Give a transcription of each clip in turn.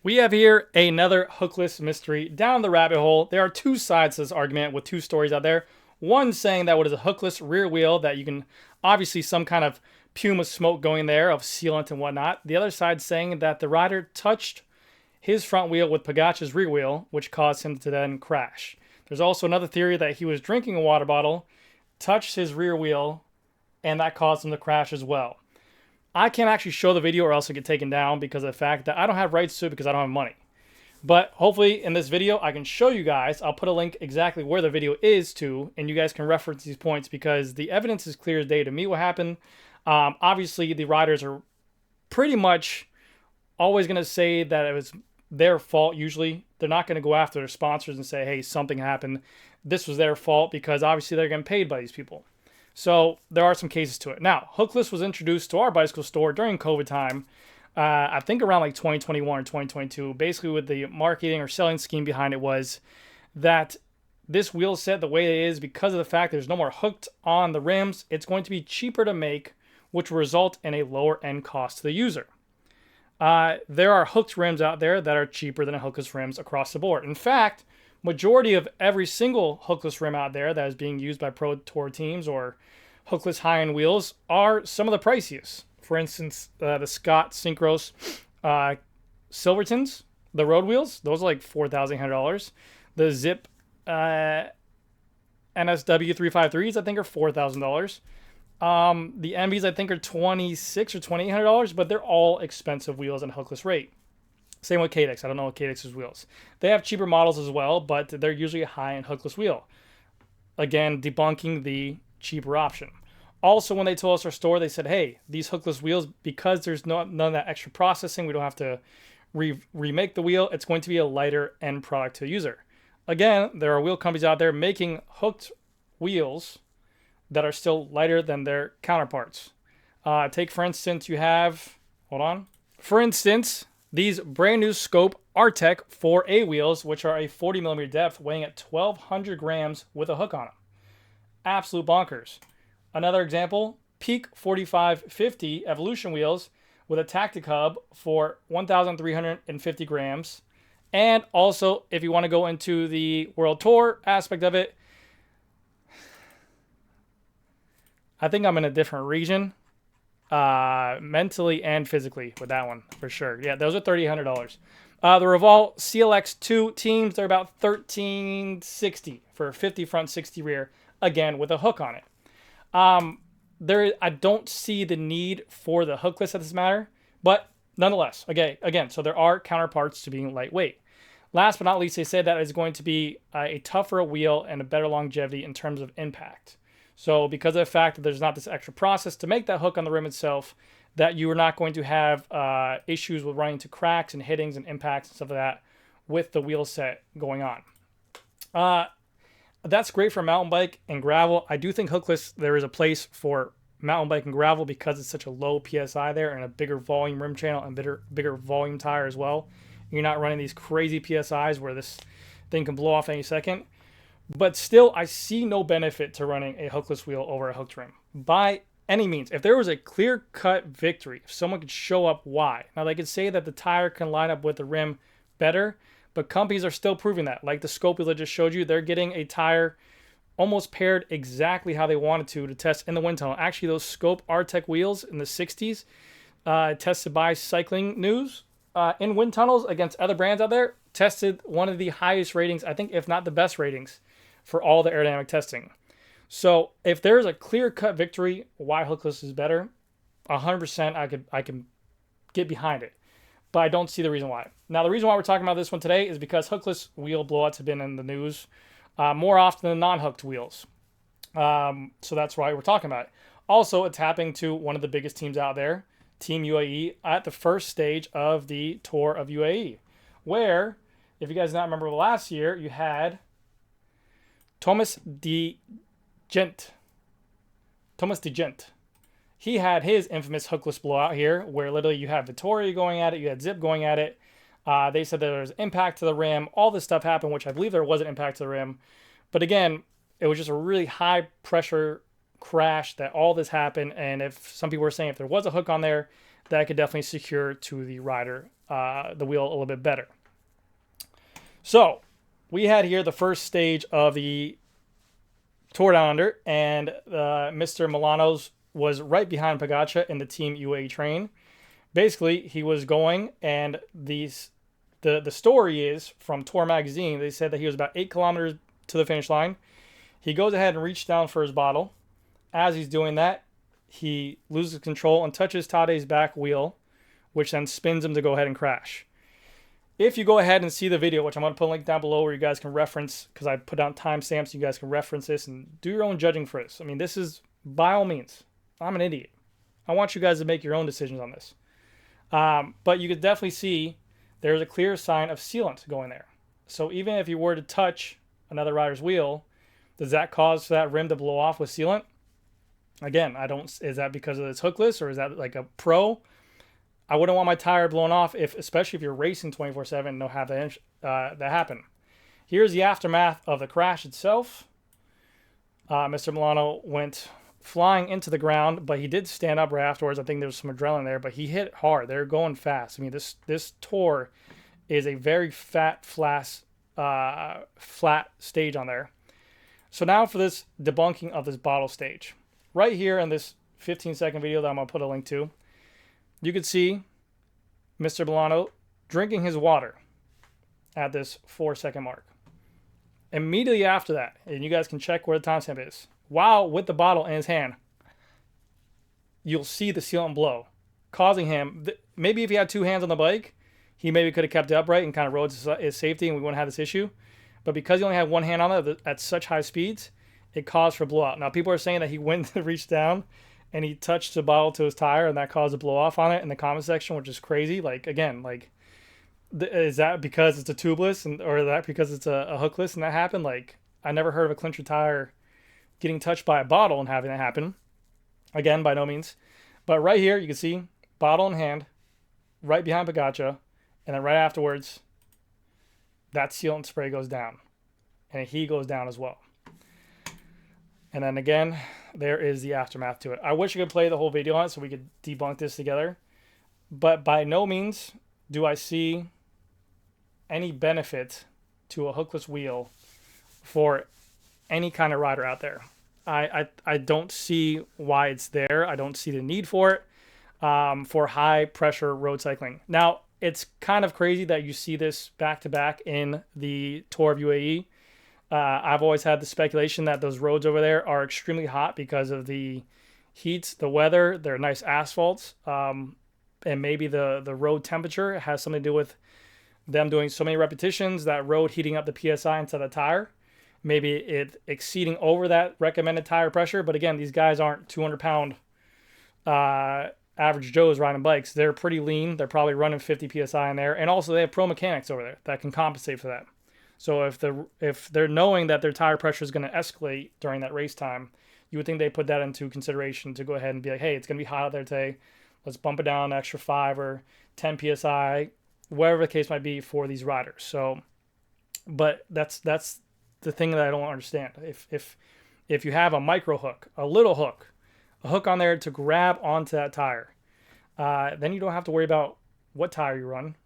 We have here another hookless mystery down the rabbit hole. There are two sides to this argument with two stories out there. One saying that what is a hookless rear wheel that you can obviously some kind of plume of smoke going there of sealant and whatnot. The other side saying that the rider touched his front wheel with Pogacar's rear wheel, which caused him to then crash. There's also another theory that he was drinking a water bottle, touched his rear wheel, and that caused him to crash as well. I can't actually show the video or else it get taken down because of the fact that I don't have rights to it because I don't have money. But hopefully in this video I can show you guys. I'll put a link exactly where the video is to, and you guys can reference these points because the evidence is clear as day to me what happened. Obviously the riders are pretty much always going to say that it was their fault usually. They're not going to go after their sponsors and say, hey, something happened. This was their fault because obviously they're getting paid by these people. So there are some cases to it. Now, Hookless was introduced to our bicycle store during COVID time, I think around like 2021 or 2022. Basically, with the marketing or selling scheme behind it was that this wheel set, the way it is, because of the fact there's no more hooked on the rims, it's going to be cheaper to make, which will result in a lower end cost to the user. There are hooked rims out there that are cheaper than hookless rims across the board. In fact, majority of every single hookless rim out there that is being used by pro tour teams or hookless high-end wheels are some of the priciest. For instance, the Scott Synchros Silvertons, the road wheels, those are like $4,800. The Zip NSW 353s, I think, are $4,000. The Envies, I think, are $2,600 or $2,800, but they're all expensive wheels and hookless rate. Same with Cadex. I don't know what Cadex's wheels. They have cheaper models as well, but they're usually a high-end hookless wheel. Again, debunking the cheaper option. Also, when they told us our store, they said, hey, these hookless wheels, because there's none of that extra processing, we don't have to remake the wheel, it's going to be a lighter end product to the user. Again, there are wheel companies out there making hooked wheels that are still lighter than their counterparts. Take, for instance, you have, hold on. For instance, these brand new Scope Artec 4A wheels, which are a 40mm depth, weighing at 1,200 grams with a hook on them. Absolute bonkers. Another example, Peak 4550 Evolution wheels with a Tactic hub for 1,350 grams. And also, if you want to go into the World Tour aspect of it, I think I'm in a different region. Mentally and physically with that one for sure. Yeah, those are $3,800. The Revolve CLX2 teams, they're about $1,360 for 50 front, 60 rear, again with a hook on it. I don't see the need for the hookless at this matter, but nonetheless, again, so there are counterparts to being lightweight. Last but not least, they said that it's going to be a tougher wheel and a better longevity in terms of impact. So because of the fact that there's not this extra process to make that hook on the rim itself, that you are not going to have issues with running into cracks and hittings and impacts and stuff like that with the wheel set going on. That's great for mountain bike and gravel. I do think hookless, there is a place for mountain bike and gravel because it's such a low PSI there and a bigger volume rim channel and bigger volume tire as well. You're not running these crazy PSIs where this thing can blow off any second. But still, I see no benefit to running a hookless wheel over a hooked rim by any means. If there was a clear-cut victory, if someone could show up why. Now, they could say that the tire can line up with the rim better, but companies are still proving that. Like the Scope wheel I just showed you, they're getting a tire almost paired exactly how they wanted to test in the wind tunnel. Actually, those Scope Artec wheels in the 60s, tested by Cycling News, in wind tunnels against other brands out there, tested one of the highest ratings, I think, if not the best ratings, for all the aerodynamic testing. So if there's a clear-cut victory, why hookless is better, 100% I can get behind it. But I don't see the reason why. Now, the reason why we're talking about this one today is because hookless wheel blowouts have been in the news more often than non-hooked wheels. So that's why we're talking about it. Also, it's happening to one of the biggest teams out there, Team UAE, at the first stage of the Tour of UAE, where, if you guys not remember last year, you had Thomas de Gent. He had his infamous hookless blowout here, where literally you have Vittoria going at it, you had Zip going at it. They said there was impact to the rim. All this stuff happened, which I believe there was an impact to the rim. But again, it was just a really high pressure crash that all this happened. And if some people were saying if there was a hook on there, that could definitely secure to the rider, the wheel a little bit better. So we had here the first stage of the Tour Down Under, and Mr. Milano's was right behind Pogačar in the Team UAE train. Basically, he was going, and the story is from Tour Magazine. They said that he was about 8 kilometers to the finish line. He goes ahead and reaches down for his bottle. As he's doing that, he loses control and touches Tade's back wheel, which then spins him to go ahead and crash. If you go ahead and see the video, which I'm going to put a link down below where you guys can reference, because I put down timestamps, so you guys can reference this and do your own judging for this. I mean, this is, by all means, I'm an idiot. I want you guys to make your own decisions on this. But you could definitely see there's a clear sign of sealant going there. So even if you were to touch another rider's wheel, does that cause that rim to blow off with sealant? Again, is that because of this hookless, or is that like a pro? I wouldn't want my tire blown off, especially if you're racing 24/7 and don't have that happen. Here's the aftermath of the crash itself. Mr. Milano went flying into the ground, but he did stand up right afterwards. I think there was some adrenaline there, but he hit hard. They're going fast. I mean, this tour is a very flat stage on there. So now for this debunking of this bottle stage. Right here in this 15-second video that I'm going to put a link to, you could see Mr. Milano drinking his water at this 4-second mark. Immediately after that, and you guys can check where the timestamp is, while with the bottle in his hand, you'll see the sealant blow, causing him, maybe if he had 2 hands on the bike, he maybe could have kept it upright and kind of rode his safety and we wouldn't have this issue. But because he only had 1 hand on it at such high speeds, it caused for blowout. Now, people are saying that he went to reach down and he touched the bottle to his tire and that caused a blow off on it in the comment section, which is crazy. Like, again, like, is that because it's a tubeless or is that because it's a hookless and that happened? Like, I never heard of a clincher tire getting touched by a bottle and having that happen. Again, by no means. But right here, you can see bottle in hand, right behind Pogačar, and then right afterwards, that sealant spray goes down. And he goes down as well. And then again, there is the aftermath to it. I wish I could play the whole video on it so we could debunk this together. But by no means do I see any benefit to a hookless wheel for any kind of rider out there. I don't see why it's there. I don't see the need for it for high pressure road cycling. Now, it's kind of crazy that you see this back to back in the Tour of UAE. I've always had the speculation that those roads over there are extremely hot because of the heat, the weather, they're nice asphalts, and maybe the road temperature has something to do with them doing so many repetitions, that road heating up the PSI inside the tire. Maybe it exceeding over that recommended tire pressure. But again, these guys aren't 200-pound average Joes riding bikes. They're pretty lean. They're probably running 50 PSI in there. And also they have pro mechanics over there that can compensate for that. So if they're knowing that their tire pressure is going to escalate during that race time, you would think they put that into consideration to go ahead and be like, hey, it's going to be hot out there today. Let's bump it down an extra 5 or 10 PSI, whatever the case might be for these riders. So, but that's the thing that I don't understand. If you have a micro hook, a little hook, a hook on there to grab onto that tire, then you don't have to worry about what tire you run.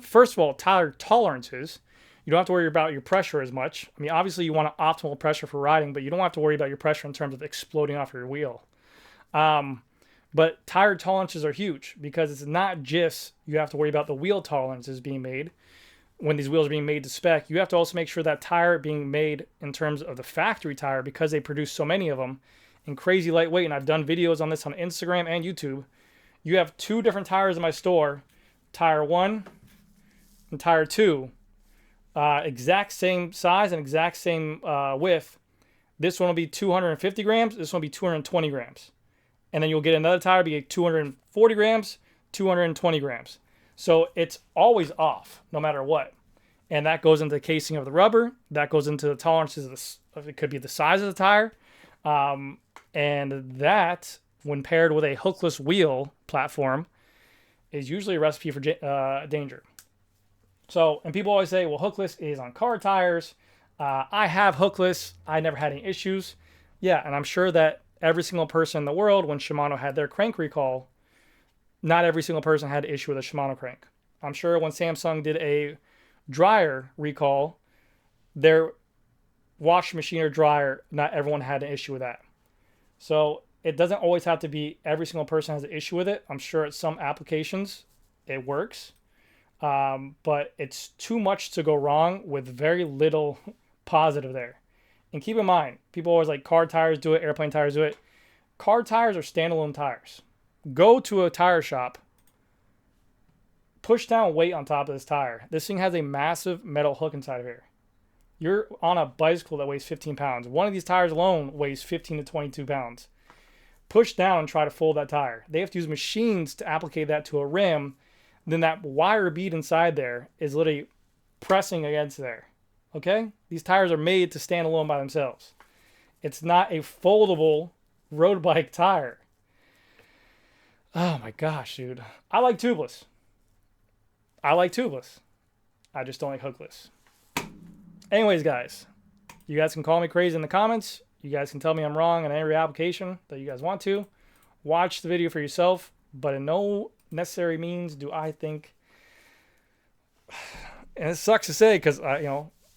First of all, tire tolerances. You don't have to worry about your pressure as much. I mean, obviously you want optimal pressure for riding, but you don't have to worry about your pressure in terms of exploding off your wheel. But tire tolerances are huge because it's not just you have to worry about the wheel tolerances being made when these wheels are being made to spec. You have to also make sure that tire being made in terms of the factory tire, because they produce so many of them and crazy lightweight. And I've done videos on this on Instagram and YouTube. You have 2 different tires in my store, tire 1 and tire 2. Exact same size and exact same width. This one will be 250 grams. This one will be 220 grams. And then you'll get another tire, be 240 grams, 220 grams. So it's always off, no matter what. And that goes into the casing of the rubber. That goes into the tolerances of it could be the size of the tire. And that, when paired with a hookless wheel platform, is usually a recipe for danger. So, and people always say, well, hookless is on car tires. I have hookless. I never had any issues. Yeah, and I'm sure that every single person in the world, when Shimano had their crank recall, not every single person had an issue with a Shimano crank. I'm sure when Samsung did a dryer recall, their washing machine or dryer, not everyone had an issue with that. So it doesn't always have to be every single person has an issue with it. I'm sure at some applications it works. But it's too much to go wrong with very little positive there. And keep in mind, people always like car tires do it, airplane tires do it. Car tires are standalone tires. Go to a tire shop, push down weight on top of this tire. This thing has a massive metal hook inside of here. You're on a bicycle that weighs 15 pounds. One of these tires alone weighs 15 to 22 pounds. Push down and try to fold that tire. They have to use machines to applicate that to a rim. Then that wire bead inside there is literally pressing against there. Okay? These tires are made to stand alone by themselves. It's not a foldable road bike tire. Oh my gosh, dude. I like tubeless. I just don't like hookless. Anyways, guys, you guys can call me crazy in the comments. You guys can tell me I'm wrong on every application that you guys want to. Watch the video for yourself, but in no necessary means do I think, and it sucks to say because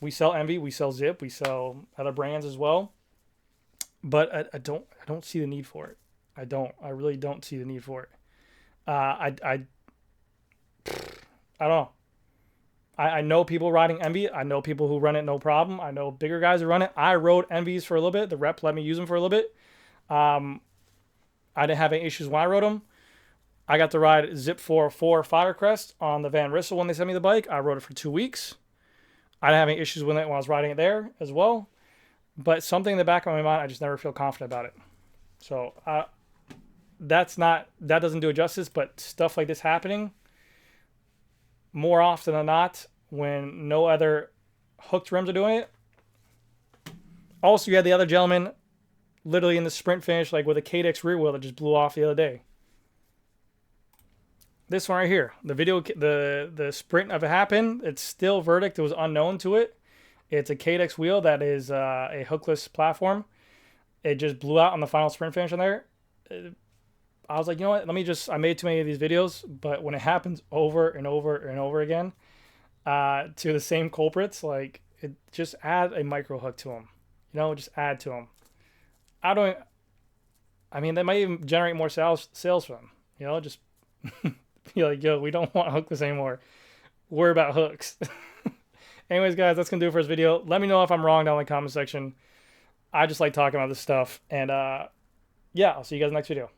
we sell Envy, we sell Zip, we sell other brands as well, but I don't see the need for it. I really don't see the need for it. I don't know. I know people riding Envy. I know people who run it no problem. I know bigger guys who run it. I rode Envies for a little bit. The rep let me use them for a little bit. I didn't have any issues when I rode them. I got to ride Zip 404 Firecrest on the Van Rissel when they sent me the bike. I rode it for 2 weeks. I didn't have any issues with it when I was riding it there as well. But something in the back of my mind, I just never feel confident about it. So that doesn't do it justice. But stuff like this happening more often than not when no other hooked rims are doing it. Also, you had the other gentleman literally in the sprint finish, like with a KDX rear wheel that just blew off the other day. This one right here, the video, the sprint of it happened. It's still verdict. It was unknown to it. It's a KDX wheel that is a hookless platform. It just blew out on the final sprint finish on there. I was like, you know what? I made too many of these videos, but when it happens over and over and over again to the same culprits, like, just add a micro hook to them. Just add to them. They might even generate more sales for them. Just be like, yo, we don't want hookless anymore. We're about hooks. Anyways, guys, that's going to do it for this video. Let me know if I'm wrong down in the comment section. I just like talking about this stuff. And, yeah, I'll see you guys in the next video.